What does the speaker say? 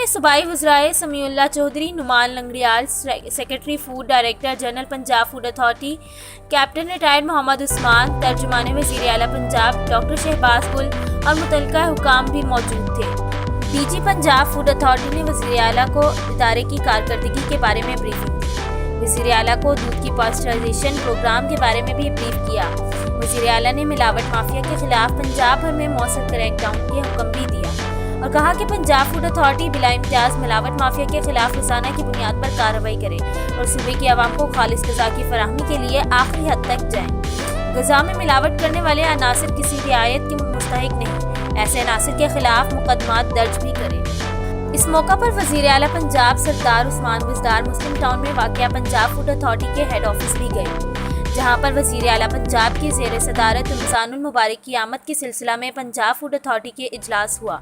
صوبائی وزرائے Sami Ullah Chaudhry, Nauman Langrial, secretary food, director general Punjab food authority, captain retired Muhammad Usman, ترجمان وزیر اعلیٰ پنجاب ڈاکٹر شہباز گل اور متعلقہ حکام بھی موجود تھے۔ ڈی جی پنجاب فوڈ اتھارٹی نے وزیر اعلیٰ کو ادارے کی کارکردگی کے بارے میں بریفنگ دی۔ وزیر اعلیٰ کو دودھ کی پاسچرائزیشن پروگرام کے بارے میں بھی بریف کیا۔ وزیر اعلیٰ نے ملاوٹ مافیا کے خلاف پنجاب بھر میں مؤثر کریک ڈاؤن کے حکم بھی دیا اور کہا کہ پنجاب فوڈ اتھارٹی بلا امتیاز ملاوٹ مافیا کے خلاف روزانہ کی بنیاد پر کارروائی کرے اور صوبے کی عوام کو خالص غذا کی فراہمی کے لیے آخری حد تک جائیں۔ غذا میں ملاوٹ کرنے والے عناصر کسی رعایت کے مستحق نہیں، ایسے عناصر کے خلاف مقدمات درج بھی کریں۔ اس موقع پر وزیر اعلیٰ پنجاب سردار عثمان بزدار مسلم ٹاؤن میں واقع پنجاب فوڈ اتھارٹی کے ہیڈ آفس بھی گئے، جہاں پر وزیر اعلیٰ پنجاب کی زیر صدارت رمضان المبارک کی آمد کے سلسلہ میں پنجاب فوڈ اتھارٹی کے اجلاس ہوا۔